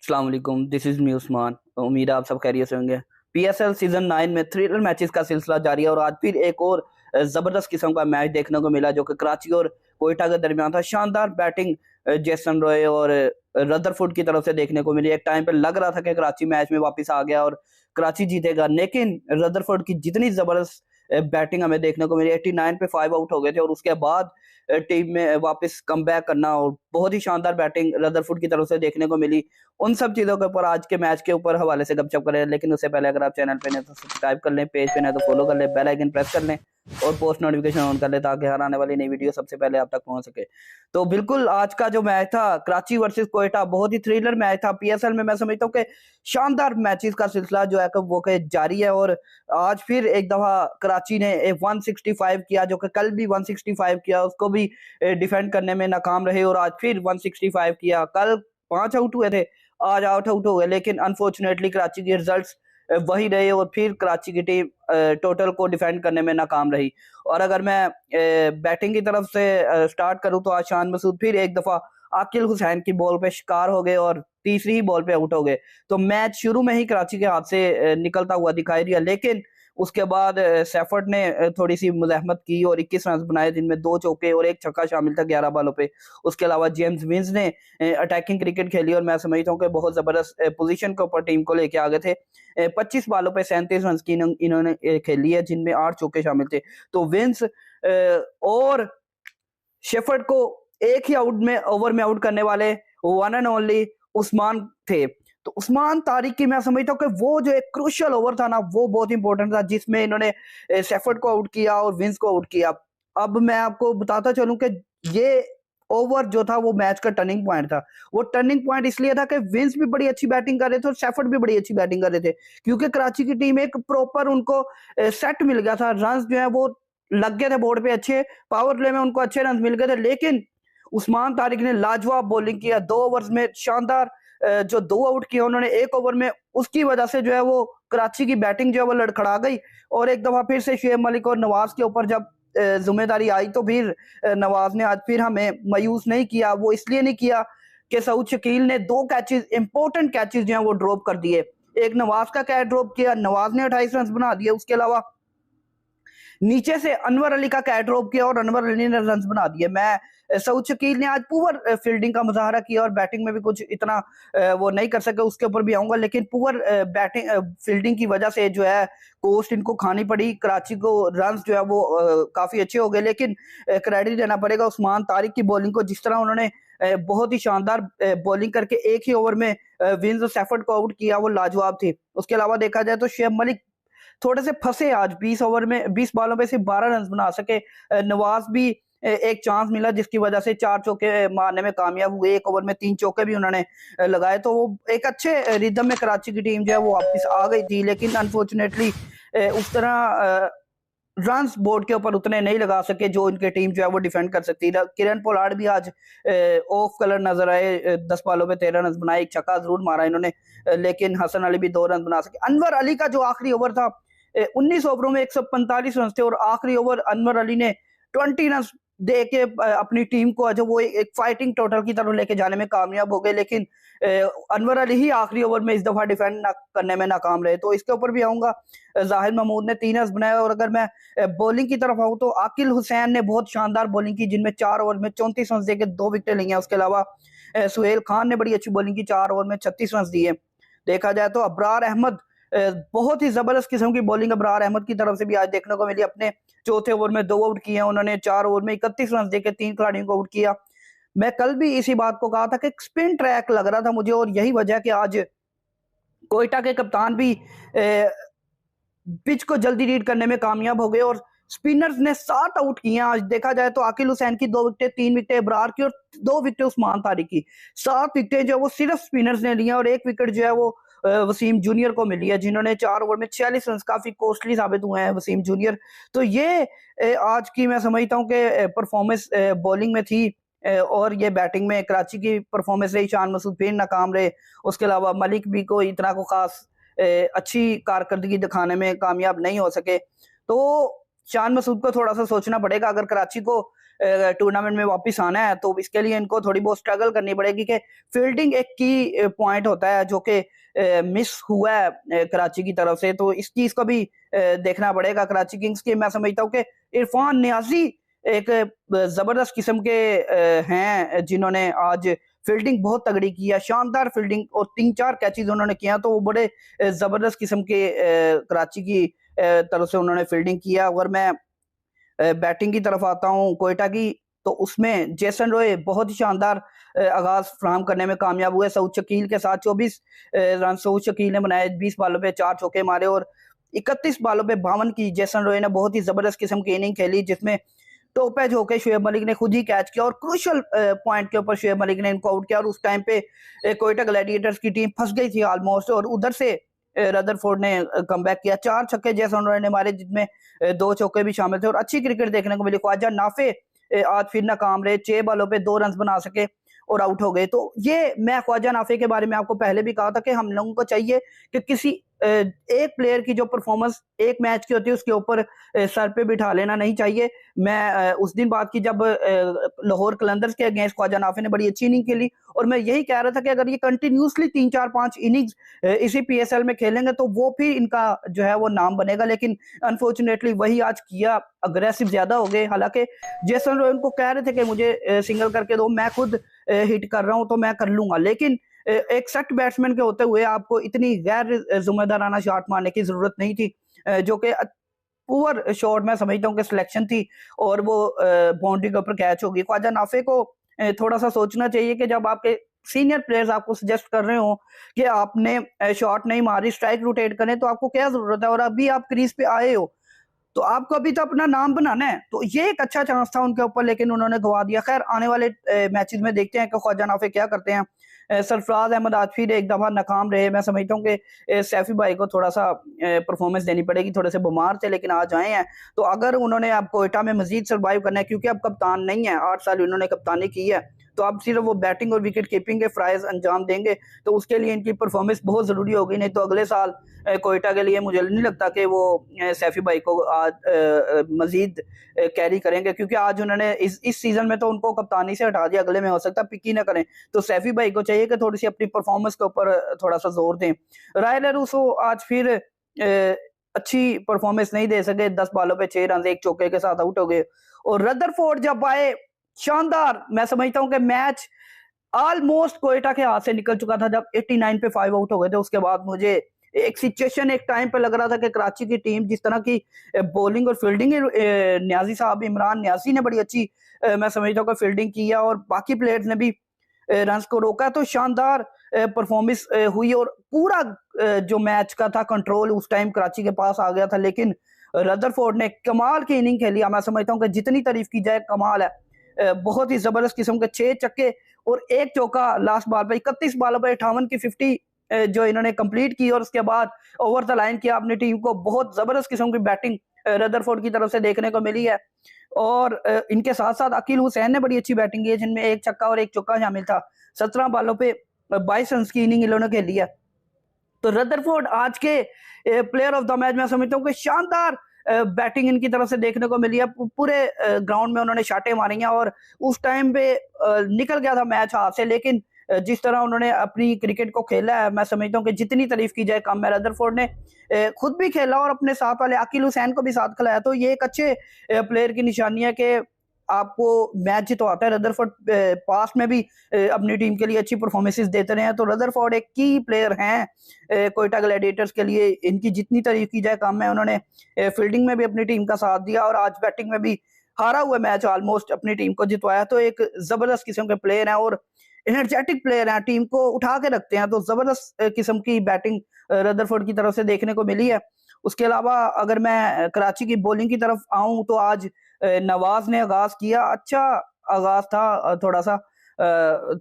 अस्सलाम वालेकुम, this is me Usman. उम्मीद है आप सब खैरियत से होंगे। पीएसएल सीज़न 9 में थ्रिलर मैचेस का सिलसिला जारी है और आज फिर एक और ज़बरदस्त किस्म का मैच देखने को मिला जो कि कराची और क्वेटा के दरमियान था। शानदार बैटिंग जेसन रॉय और रदरफोर्ड की तरफ से देखने को मिली। एक टाइम पे लग रहा था कि कराची मैच में वापस आ गया और कराची जीतेगा, लेकिन रदरफोर्ड की जितनी ज़बरदस्त बैटिंग हमें देखने को मिली, 89 पे 5 आउट हो गए थे और उसके बाद टीम में वापस कमबैक करना और बहुत ही शानदार बैटिंग रदरफोर्ड की तरफ से देखने को मिली। उन सब चीज़ों के ऊपर आज के मैच के ऊपर हवाले से गपशप करें, लेकिन उससे पहले अगर आप चैनल पे नए तो सब्सक्राइब कर लें, पेज पे नए तो फॉलो कर लें, बेल आइकन प्रेस कर लें और पोस्ट नोटिफिकेशन ऑन कर लें ताकि हर आने वाली नई वीडियो सबसे पहले आप तक पहुंच सके। तो बिल्कुल आज का जो मैच था कराची वर्सेस क्वेटा, बहुत ही थ्रिलर मैच था। पीएसएल में मैं समझता हूँ कि शानदार मैचेस का सिलसिला जो है वो के जारी है और आज फिर एक दफा कराची ने 165 किया, जो कि कल भी 165 किया, उसको भी डिफेंड करने में नाकाम रहे और आज फिर 165 किया। कल 5 आउट हुए थे, आज आउट आउट हो गए, लेकिन अनफॉर्चुनेटली कराची के रिजल्ट्स वही रहे और फिर कराची की टीम टोटल को डिफेंड करने में नाकाम रही। और अगर मैं बैटिंग की तरफ से स्टार्ट करूं तो आज शान मसूद फिर एक दफा आकिल हुसैन की बॉल पे शिकार हो गए और तीसरी ही बॉल पे आउट हो गए। तो मैच शुरू में ही कराची के हाथ से निकलता हुआ दिखाई दिया, लेकिन उसके बाद सैफर्ड ने थोड़ी सी मुज़ाहमत की और 21 रन बनाए, जिनमें 2 चौके और 1 छक्का शामिल था 11 बॉलों पे। उसके अलावा जेम्स विंस ने अटैकिंग क्रिकेट खेली और मैं समझता हूँ कि बहुत ज़बरदस्त पोजीशन के ऊपर टीम को लेके आ गए थे। 25 बॉलों पे 37 रन की इन्होंने खेली है, जिनमें 8 चौके शामिल थे। तो विंस और शेफर्ड को एक ही ओवर में आउट करने वाले वन एंड ओनली उस्मान थे। तो उस्मान तारिक की मैं समझता हूँ कि वो जो एक क्रूशियल ओवर था ना, वो बहुत इंपॉर्टेंट था, जिसमें इन्होंने शेफर्ड को आउट किया और विंस को आउट किया। अब मैं आपको बताता चलूं कि ये ओवर जो था वो मैच का टर्निंग पॉइंट था। वो टर्निंग पॉइंट इसलिए था कि विंस भी बड़ी अच्छी बैटिंग कर रहे थे और शेफर्ड भी बड़ी अच्छी बैटिंग कर रहे थे, क्योंकि कराची की टीम एक प्रॉपर उनको सेट मिल गया था। रन जो है वो लग गए थे बोर्ड पे अच्छे, पावर प्ले में उनको अच्छे रन मिल गए थे, लेकिन उस्मान तारिक ने लाजवाब बॉलिंग किया। 2 ओवर्स में शानदार जो 2 आउट किए उन्होंने 1 ओवर में, उसकी वजह से जो है वो कराची की बैटिंग जो है वो लड़खड़ा गई और एक दफा फिर से शुएब मलिक और नवाज के ऊपर जब जिम्मेदारी आई तो फिर नवाज ने आज फिर हमें मायूस नहीं किया। वो इसलिए नहीं किया कि सऊद शकील ने 2 कैचेस, इंपॉर्टेंट कैचेस जो है वो ड्रॉप कर दिए। एक नवाज का कैच ड्रॉप किया, नवाज ने 28 रन बना दिए। उसके अलावा नीचे से अनवर अली का कैच ड्रॉप किया और अनवर अली ने रन बना दिए। मैं सऊद शकील ने आज पुअर फील्डिंग का मुजाहरा किया और बैटिंग में भी कुछ इतना वो नहीं कर सके, उसके ऊपर भी आऊंगा, लेकिन पुअर बैटिंग फील्डिंग की वजह से जो है कोस्ट इनको खानी पड़ी। कराची को रन जो है वो काफी अच्छे हो गए, लेकिन क्रेडिट देना पड़ेगा उस्मान तारिक की बॉलिंग को, जिस तरह उन्होंने बहुत ही शानदार बॉलिंग करके एक ही ओवर में विंस और सैफर्ड को आउट किया, वो लाजवाब थी। उसके अलावा देखा जाए तो शुएब मलिक थोड़े से फंसे आज, 20 ओवर में 20 बॉलों में सिर्फ 12 रन बना सके। नवाज भी एक चांस मिला जिसकी वजह से 4 चौके मारने में कामयाब हुए। 1 ओवर में 3 चौके भी उन्होंने लगाए, तो वो एक अच्छे रिदम में कराची की टीम जो है वो वापस आ गई थी, लेकिन अनफॉर्चुनेटली उस तरह रन्स बोर्ड के ऊपर उतने नहीं लगा सके जो इनकी टीम जो है वो डिफेंड कर सकती है। किरण पोलार्ड भी आज ऑफ कलर नजर आए, 10 बॉलों पे 13 रन बनाए, एक छक्का जरूर मारा इन्होंने, लेकिन हसन अली भी 2 रन बना सके। अनवर अली का जो आखिरी ओवर था, 19 ओवरों में 145 रन थे और आखिरी ओवर अनवर अली ने 20 रन दे के अपनी टीम को जो वो एक फाइटिंग टोटल की तरफ लेके जाने में कामयाब हो गए, लेकिन अनवर अली ही आखिरी ओवर में इस दफा डिफेंड करने में नाकाम रहे। तो इसके ऊपर भी आऊंगा। जाहिद महमूद ने 3 रन बनाए और अगर मैं बॉलिंग की तरफ आऊं तो आकिल हुसैन ने बहुत शानदार बॉलिंग की, जिनमें 4 ओवर में 34 रन देके 2 विकेटें ली हैं। उसके अलावा सुहेल खान ने बड़ी अच्छी बॉलिंग की, 4 ओवर में 36 रन दिए। देखा जाए तो अबरार अहमद, बहुत ही जबरदस्त किस्म की बॉलिंग अबरार अहमद की तरफ से भी आज देखने को मिली। अपने चौथे ओवर में 2 आउट किए उन्होंने, 4 ओवर में 31 रन देके 3 खिलाड़ियों को आउट किया। मैं कल भी इसी बात को कहा था कि स्पिन ट्रैक लग रहा था मुझे और यही वजह कि आज कोयटा के कप्तान भी पिच को जल्दी रीड करने में कामयाब हो गए और स्पिनर्स ने 7 आउट किए। आज देखा जाए तो आकिल हुसैन की 2 विकेटें, 3 विकेटें अबरार की और 2 विकेटें उस्मान तारिक की। 7 विकेटें जो वो सिर्फ स्पिनर्स ने ली हैं और 1 विकेट जो है वो वसीम जूनियर को मिली है, जिन्होंने 4 ओवर में 46 रन, काफी कॉस्टली साबित हुए हैं वसीम जूनियर। तो ये आज की मैं समझता हूँ कि परफॉर्मेंस बॉलिंग में थी और ये बैटिंग में कराची की परफॉर्मेंस रही। शान मसूद फिर नाकाम रहे। उसके अलावा मलिक भी कोई इतना को खास अच्छी कारकर्दगी दिखाने में कामयाब नहीं हो सके। तो शान मसूद को थोड़ा सा सोचना पड़ेगा, अगर कराची को टूर्नामेंट में वापस आना है, तो इसके लिए इनको थोड़ी बहुत स्ट्रगल करनी पड़ेगी कि फील्डिंग एक की पॉइंट होता है जो कि मिस हुआ है कराची की तरफ से, तो इस चीज को भी देखना पड़ेगा कराची किंग्स की। मैं समझता हूँ कि इरफान नियाजी एक जबरदस्त किस्म के हैं जिन्होंने आज फील्डिंग बहुत तगड़ी की है, शानदार फील्डिंग, और 3-4 कैचेज उन्होंने किया, तो वो बड़े जबरदस्त किस्म के कराची की तरफ से उन्होंने फील्डिंग किया। अगर मैं बैटिंग की तरफ आता हूँ कोयटा की, तो उसमें जेसन रॉय बहुत ही शानदार आगाज फराहम करने में कामयाब हुए। सऊद शकील के साथ 24 रन सऊद शकील ने बनाए, 20 बालों पे 4 चौके मारे और 31 बालों पे 52 की जेसन रॉय ने बहुत ही जबरदस्त किस्म की इनिंग खेली, जिसमें टॉप एज होकर शुएब मलिक ने खुद ही कैच किया और क्रूशल पॉइंट के ऊपर शुएब मलिक ने इनको आउट किया। और उस टाइम पे कोयटा ग्लैडिएटर्स की टीम फंस गई थी ऑलमोस्ट, और उधर से रदरफोर्ड ने कमबैक किया। 4 छक्के जेसन रॉय ने मारे, जिसमें 2 चौके भी शामिल थे और अच्छी क्रिकेट देखने को मिली। ख्वाजा नाफे आज फिर नाकाम रहे, 6 बालों पे 2 रन बना सके और आउट हो गए। तो ये मैं ख्वाजा नाफे के बारे में आपको पहले भी कहा था कि हम लोगों को चाहिए कि किसी एक प्लेयर की जो परफॉर्मेंस एक मैच की होती है उसके ऊपर सर पे बिठा लेना नहीं चाहिए। मैं उस दिन बात की जब लाहौर कलंदर्स के अगेंस्ट ख्वाजा नाफे ने बड़ी अच्छी इनिंग खेली, और मैं यही कह रहा था कि अगर ये कंटिन्यूसली 3-4-5 इनिंग्स इसी पीएसएल में खेलेंगे तो वो फिर इनका जो है वो नाम बनेगा। लेकिन अनफॉर्चुनेटली वही आज किया, अग्रेसिव ज्यादा हो गए। हालांकि जेसन रॉय उनको कह रहे थे कि मुझे सिंगल करके दो, मैं खुद हिट कर रहा हूं तो मैं कर लूंगा, लेकिन एक सेट बैट्समैन के होते हुए आपको इतनी गैर जिम्मेदाराना शॉट मारने की जरूरत नहीं थी, जो कि पुअर शॉट मैं समझता हूँ कि सिलेक्शन थी और वो बाउंड्री के ऊपर कैच होगी। ख्वाजा नाफे को थोड़ा सा सोचना चाहिए कि जब आपके सीनियर प्लेयर्स आपको सजेस्ट कर रहे हो कि आपने शॉट नहीं मारी, स्ट्राइक रोटेट करें, तो आपको क्या जरूरत है, और अभी आप क्रीज पे आए हो तो आपको अभी तो अपना नाम बनाना है। तो ये एक अच्छा चांस था उनके ऊपर, लेकिन उन्होंने गवा दिया। खैर आने वाले मैचेस में देखते हैं कि ख्वाजा नाफे क्या करते हैं। सरफराज अहमद आज फिर एक दफा नाकाम रहे। मैं समझता हूँ कि सैफी भाई को थोड़ा सा परफॉर्मेंस देनी पड़ेगी, थोड़े से बीमार थे लेकिन आज आए हैं, तो अगर उन्होंने अब कोयटा में मजीद सर्वाइव करना है, क्योंकि अब कप्तान नहीं है, 8 साल उन्होंने कप्तानी की है, तो अब सिर्फ वो बैटिंग और विकेट कीपिंग के फ्राइज अंजाम देंगे, तो उसके लिए इनकी परफॉर्मेंस बहुत जरूरी होगी। नहीं तो अगले साल कोयटा के लिए मुझे नहीं लगता कि वो सैफी भाई को आज मजीद कैरी करेंगे, क्योंकि आज उन्होंने इस सीजन में तो उनको कप्तानी से हटा दिया, अगले में हो सकता है पिक ही ना करें। तो सैफी भाई को चाहिए कि थोड़ी सी अपनी परफॉर्मेंस के ऊपर थोड़ा सा जोर दें। रायल रूसो आज फिर अच्छी परफॉर्मेंस नहीं दे सके, 10 बालों पे 6 रन 1 चौके के साथ आउट हो गए। और रदरफोर्ड जब आए, शानदार, मैं समझता हूं कि मैच ऑलमोस्ट कोयटा के हाथ से निकल चुका था जब 89 पे 5 आउट हो गए थे। उसके बाद मुझे एक सिचुएशन एक टाइम पे लग रहा था कि कराची की टीम जिस तरह की बॉलिंग और फील्डिंग न्याजी साहब, इमरान न्याजी ने बड़ी अच्छी मैं समझता हूँ कि फील्डिंग की है और बाकी प्लेयर्स ने भी रन को रोका, तो शानदार परफॉर्मेंस हुई और पूरा जो मैच का था कंट्रोल उस टाइम कराची के पास आ गया था। लेकिन रदरफोर्ड ने कमाल की इनिंग खेली, मैं समझता हूँ कि जितनी तारीफ की जाए कमाल है। बहुत ही जबरदस्त किस्म के 6 छक्के और 1 चौका लास्ट बॉल पे, 31 बालों पर 58 की 50 जो इन्होंने कंप्लीट की, और उसके बाद ओवर द लाइन किया अपनी टीम को। बहुत जबरदस्त किस्म की बैटिंग रदरफोर्ड की तरफ से देखने को मिली है। और इनके साथ साथ अकील हुसैन ने बड़ी अच्छी बैटिंग की है, जिनमें 1 छक्का और 1 चौका शामिल था। 17 बालों पे 22 रन की इनिंग इन्होंने खेली है। तो रदरफोर्ड आज के प्लेयर ऑफ द मैच मैं समझता हूँ कि शानदार बैटिंग इनकी तरफ से देखने को मिली है। पूरे ग्राउंड में उन्होंने शाटे मारी हैं और उस टाइम पे निकल गया था मैच हाथ से, लेकिन जिस तरह उन्होंने अपनी क्रिकेट को खेला है, मैं समझता हूँ कि जितनी तारीफ की जाए कम है। रदरफोर्ड ने खुद भी खेला और अपने साथ वाले अकील हुसैन को भी साथ खिलाया, तो ये एक अच्छे प्लेयर की निशानी है कि आपको मैच जितवाता है। रदरफोर्ड पास्ट में भी अपनी टीम के लिए अच्छी परफॉर्मेंसेस देते रहे हैं, तो रदरफोर्ड एक की प्लेयर हैं कोयटा ग्लैडिएटर्स के लिए। इनकी जितनी तारीफ की जाए कम है। उन्होंने फील्डिंग में भी अपनी टीम का साथ दिया और आज बैटिंग में भी हारा हुआ मैच ऑलमोस्ट अपनी टीम को जितवाया। तो एक जबरदस्त किस्म के प्लेयर हैं और एनर्जेटिक प्लेयर हैं, टीम को उठा के रखते हैं। तो जबरदस्त किस्म की बैटिंग रदरफोर्ड की तरफ से देखने को मिली है। उसके अलावा अगर मैं कराची की बॉलिंग की तरफ आऊं तो आज नवाज ने आगाज किया, अच्छा आगाज था। थोड़ा सा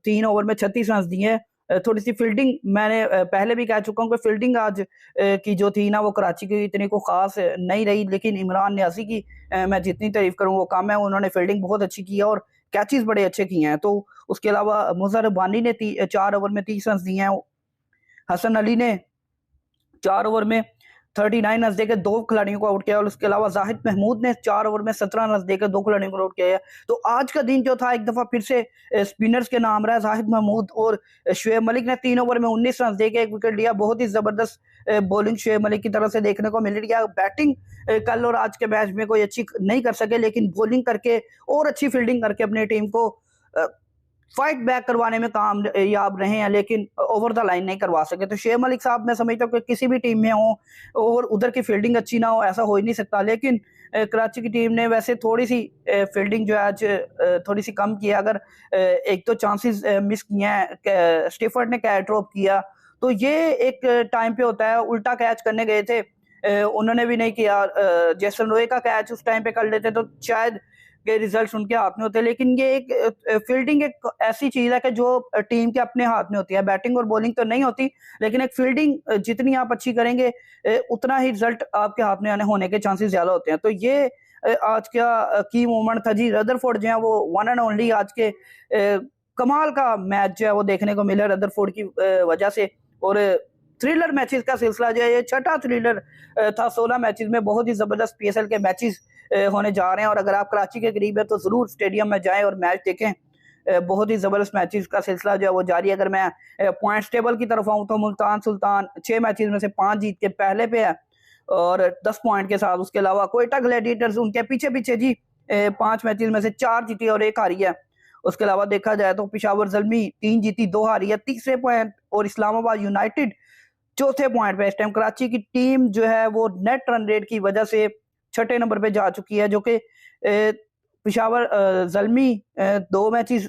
3 ओवर में 36 रन दिए। थोड़ी सी फील्डिंग मैंने पहले भी कह चुका हूँ कि फील्डिंग आज की जो थी ना वो कराची की इतनी को खास नहीं रही, लेकिन इमरान न्यासी की मैं जितनी तारीफ करूँ वो कम है। उन्होंने फील्डिंग बहुत अच्छी की है और कैचेस बड़े अच्छे किए हैं। तो उसके अलावा मुजहर रब्बानी ने 4 ओवर में 30 रन दिए हैं। हसन अली ने 4 ओवर में 39 रन देकर 2 खिलाड़ियों को आउट किया और उसके अलावा जाहिद महमूद ने 4 ओवर में 17 रन देकर 2 खिलाड़ियों को आउट किया है। तो आज का दिन जो था एक दफा फिर से स्पिनर्स के नाम रहा। जाहिद महमूद और शुएब मलिक ने 3 ओवर में 19 रन देकर 1 विकेट लिया। बहुत ही जबरदस्त बॉलिंग शुएब मलिक की तरफ से देखने को मिल रही है। बैटिंग कल और आज के मैच में कोई अच्छी नहीं कर सके, लेकिन बॉलिंग करके और अच्छी फील्डिंग करके अपनी टीम को फाइट बैक करवाने में कामयाब रहे हैं, लेकिन ओवर द लाइन नहीं करवा सके। तो शुएब मलिक साहब मैं समझता हूँ कि किसी भी टीम में हो और उधर की फील्डिंग अच्छी ना हो, ऐसा हो ही नहीं सकता। लेकिन कराची की टीम ने वैसे थोड़ी सी फील्डिंग जो है आज थोड़ी सी कम की है। अगर एक तो चांसेस मिस किए हैं, स्टिफर्ड ने कैच ड्रॉप किया, तो ये एक टाइम पे होता है। उल्टा कैच करने गए थे, उन्होंने भी नहीं किया। जैसन रोय का कैच उस टाइम पे कर लेते तो शायद के रिजल्ट्स उनके हाथ में होते हैं। लेकिन ये एक फील्डिंग एक ऐसी चीज है कि जो टीम के अपने हाथ में होती है। बैटिंग और बॉलिंग तो नहीं होती, लेकिन एक फील्डिंग जितनी आप अच्छी करेंगे उतना ही रिजल्ट आपके हाथ में होने के चांसेस ज्यादा होते हैं। तो ये आज का की मोमेंट था जी। रदरफोर्ड जो है वो वन एंड ओनली आज के कमाल का मैच जो है वो देखने को मिला रदरफोर्ड की वजह से। और थ्रिलर मैचेस का सिलसिला जो है ये छठा थ्रिलर था 16 मैचेस में। बहुत ही जबरदस्त पीएसएल के मैचेस होने जा रहे हैं। और अगर आप कराची के करीब है तो जरूर स्टेडियम में जाएं और मैच देखें। बहुत ही जबरदस्त मैचेस का सिलसिला जो है वो जारी है। अगर मैं पॉइंट्स टेबल की तरफ आऊं तो मुल्तान सुल्तान 6 मैचेस में से 5 जीत के पहले पे है और 10 पॉइंट के साथ। उसके अलावा कोयटा ग्लैडिएटर्स उनके पीछे पीछे जी 5 मैचेस में से 4 जीती और 1 हारी है। उसके अलावा देखा जाए तो पेशावर ज़ल्मी 3 जीती 2 हारी है, तीसरे पॉइंट। और इस्लामाबाद यूनाइटेड चौथे पॉइंट पे। इस टाइम कराची की टीम जो है वो नेट रन रेट की वजह से छठे नंबर पे जा चुकी है, जो कि पेशावर ज़ल्मी 2 मैचेस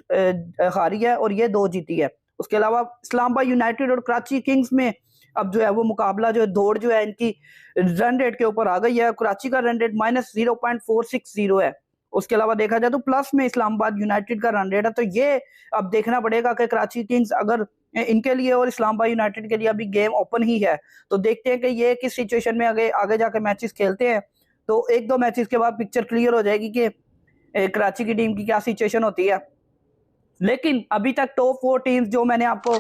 हारी है और ये 2 जीती है। उसके अलावा इस्लामाबाद यूनाइटेड और कराची किंग्स में अब जो है वो मुकाबला जो है दौड़ जो है इनकी रन रेट के ऊपर आ गई है। कराची का रन रेट -0.460 है। उसके अलावा देखा जाए तो प्लस में इस्लामाबाद यूनाइटेड का रन रेट है। तो ये अब देखना पड़ेगा कि कराची किंग्स अगर इनके लिए और इस्लामाबाद यूनाइटेड के लिए अभी गेम ओपन ही है, तो देखते हैं कि ये किस सिचुएशन में आगे आगे जाके मैचेस खेलते हैं। तो 1-2 मैचेस के बाद पिक्चर क्लियर हो जाएगी कि कराची की टीम की क्या सिचुएशन होती है। लेकिन अभी तक टॉप 4 टीम्स जो मैंने आपको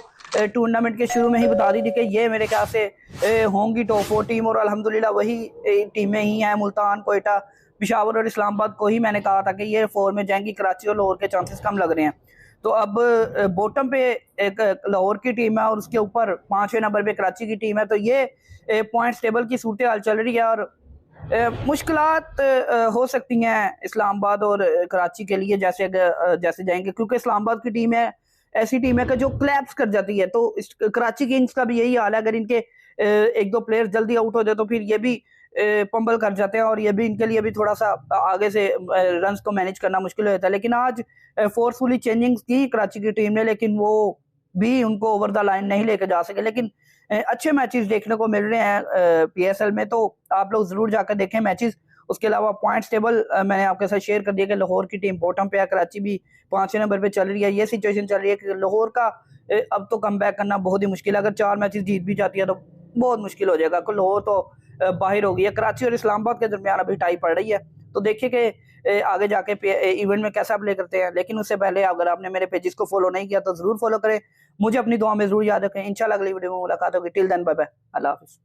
टूर्नामेंट के शुरू में ही बता दी थी कि ये मेरे ख्याल से होंगी टॉप 4 टीम, और अल्हम्दुलिल्लाह वही टीमें ही हैं। मुल्तान, कोयटा, पेशावर और इस्लामाबाद को ही मैंने कहा था कि ये 4 में जाएंगी। कराची और लाहौर के चांसेस कम लग रहे हैं। तो अब बॉटम पे एक लाहौर की टीम है और उसके ऊपर 5वें नंबर पे कराची की टीम है। तो ये पॉइंट्स टेबल की सूरत हाल चल रही है और मुश्किलात हो सकती हैं इस्लामाबाद और कराची के लिए जैसे जैसे जाएंगे, क्योंकि इस्लामाबाद की टीम है ऐसी टीम है कि जो क्लैप्स कर जाती है। तो कराची किंग्स का भी यही हाल है। अगर इनके 1-2 प्लेयर जल्दी आउट हो जाए तो फिर ये भी पंबल कर जाते हैं और ये भी इनके लिए भी थोड़ा सा आगे से रन को मैनेज करना मुश्किल हो जाता है। लेकिन आज फोर्सफुली चेंजिंग की कराची की टीम ने, लेकिन वो भी उनको ओवर द लाइन नहीं लेकर जा सके। लेकिन अच्छे मैचेस देखने को मिल रहे हैं पीएसएल में, तो आप लोग जरूर जाकर देखें मैचेस। उसके अलावा पॉइंट्स टेबल मैंने आपके साथ शेयर कर दिया कि लाहौर की टीम बॉटम पे है, कराची भी 5वें नंबर पे चल रही है। ये सिचुएशन चल रही है कि लाहौर का अब तो कम बैक करना बहुत ही मुश्किल है। अगर 4 मैचेस जीत भी जाती है तो बहुत मुश्किल हो जाएगा। लाहौर तो बाहर हो गई है। कराची और इस्लामाबाद के दरमियान अभी टाई पड़ रही है। तो देखिए कि आगे जाके इवेंट में कैसा प्ले करते हैं। लेकिन उससे पहले अगर आपने मेरे पेजेस को फॉलो नहीं किया तो जरूर फॉलो करें। मुझे अपनी दुआ में जरूर याद रखें। इंशाल्लाह अगली वीडियो में मुलाकात होगी। टिल देन बाय बाय, अल्लाह हाफिज़।